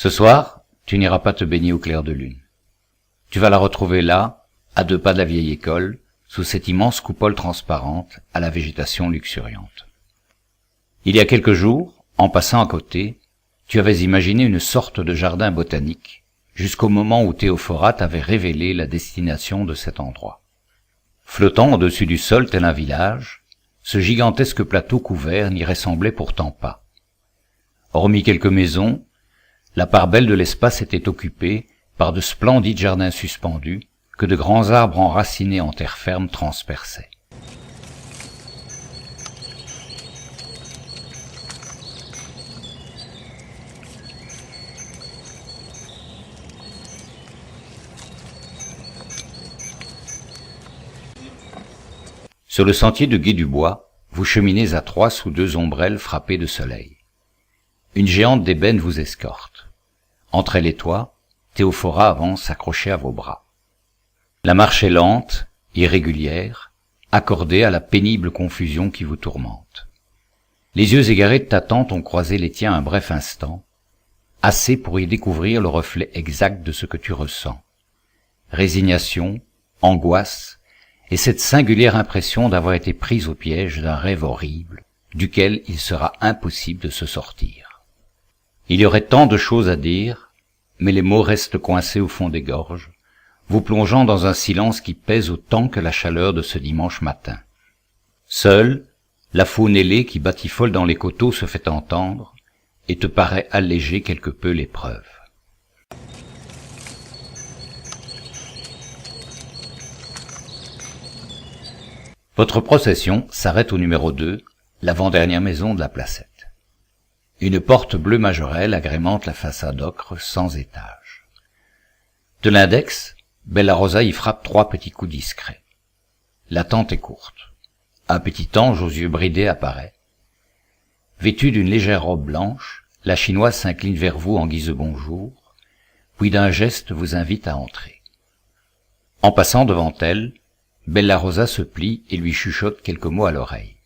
Ce soir, tu n'iras pas te baigner au clair de lune. Tu vas la retrouver là, à 2 pas de la vieille école, sous cette immense coupole transparente à la végétation luxuriante. Il y a quelques jours, en passant à côté, tu avais imaginé une sorte de jardin botanique, jusqu'au moment où Théophora t'avait révélé la destination de cet endroit. Flottant au-dessus du sol tel un village, ce gigantesque plateau couvert n'y ressemblait pourtant pas. Hormis quelques maisons, la part belle de l'espace était occupée par de splendides jardins suspendus que de grands arbres enracinés en terre ferme transperçaient. Sur le sentier de Gué-du-Bois, vous cheminez à 3 sous 2 ombrelles frappées de soleil. Une géante d'ébène vous escorte. Entre elle et toi, Théophora avance accrochée à vos bras. La marche est lente, irrégulière, accordée à la pénible confusion qui vous tourmente. Les yeux égarés de ta tante ont croisé les tiens un bref instant, assez pour y découvrir le reflet exact de ce que tu ressens. Résignation, angoisse, et cette singulière impression d'avoir été prise au piège d'un rêve horrible, duquel il sera impossible de se sortir. Il y aurait tant de choses à dire, mais les mots restent coincés au fond des gorges, vous plongeant dans un silence qui pèse autant que la chaleur de ce dimanche matin. Seule, la faune ailée qui batifole dans les coteaux se fait entendre et te paraît alléger quelque peu l'épreuve. Votre procession s'arrête au numéro 2, l'avant-dernière maison de la placette. Une porte bleue majorelle agrémente la façade ocre sans étage. De l'index, Bellarrosa y frappe 3 petits coups discrets. L'attente est courte. Un petit ange aux yeux bridés apparaît. Vêtue d'une légère robe blanche, la chinoise s'incline vers vous en guise de bonjour, puis d'un geste vous invite à entrer. En passant devant elle, Bellarrosa se plie et lui chuchote quelques mots à l'oreille.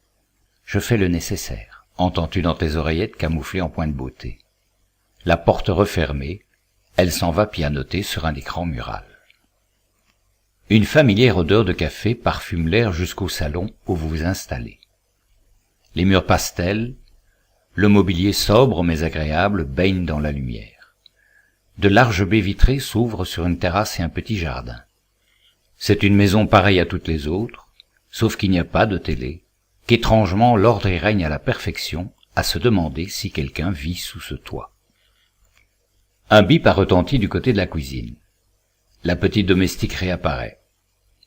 « Je fais le nécessaire », entends-tu dans tes oreillettes camouflées en point de beauté. La porte refermée, elle s'en va pianoter sur un écran mural. Une familière odeur de café parfume l'air jusqu'au salon où vous vous installez. Les murs pastels, le mobilier sobre mais agréable baignent dans la lumière. De larges baies vitrées s'ouvrent sur une terrasse et un petit jardin. C'est une maison pareille à toutes les autres, sauf qu'il n'y a pas de télé, qu'étrangement l'ordre y règne à la perfection, à se demander si quelqu'un vit sous ce toit. Un bip a retenti du côté de la cuisine. La petite domestique réapparaît.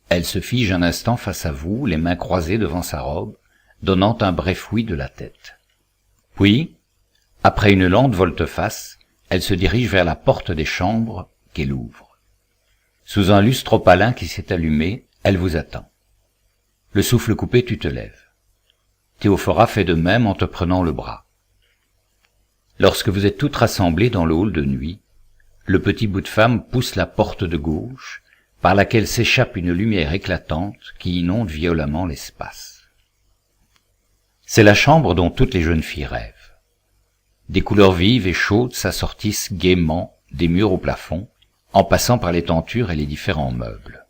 Elle se fige un instant face à vous, les mains croisées devant sa robe, donnant un bref oui de la tête. Puis, après une lente volte-face, elle se dirige vers la porte des chambres qu'elle ouvre. Sous un lustre opalin qui s'est allumé, elle vous attend. Le souffle coupé, tu te lèves. Théophora fait de même en te prenant le bras. Lorsque vous êtes toutes rassemblées dans le hall de nuit, le petit bout de femme pousse la porte de gauche, par laquelle s'échappe une lumière éclatante qui inonde violemment l'espace. C'est la chambre dont toutes les jeunes filles rêvent. Des couleurs vives et chaudes s'assortissent gaiement des murs au plafond, en passant par les tentures et les différents meubles.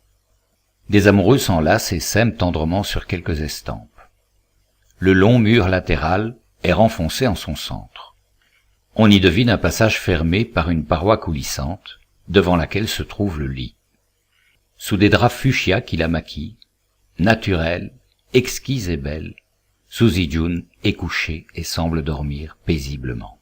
Des amoureux s'enlacent et s'aiment tendrement sur quelques estampes. Le long mur latéral est renfoncé en son centre. On y devine un passage fermé par une paroi coulissante, devant laquelle se trouve le lit. Sous des draps fuchsia qui la maquillent, naturelle, exquise et belle, Suzy June est couchée et semble dormir paisiblement.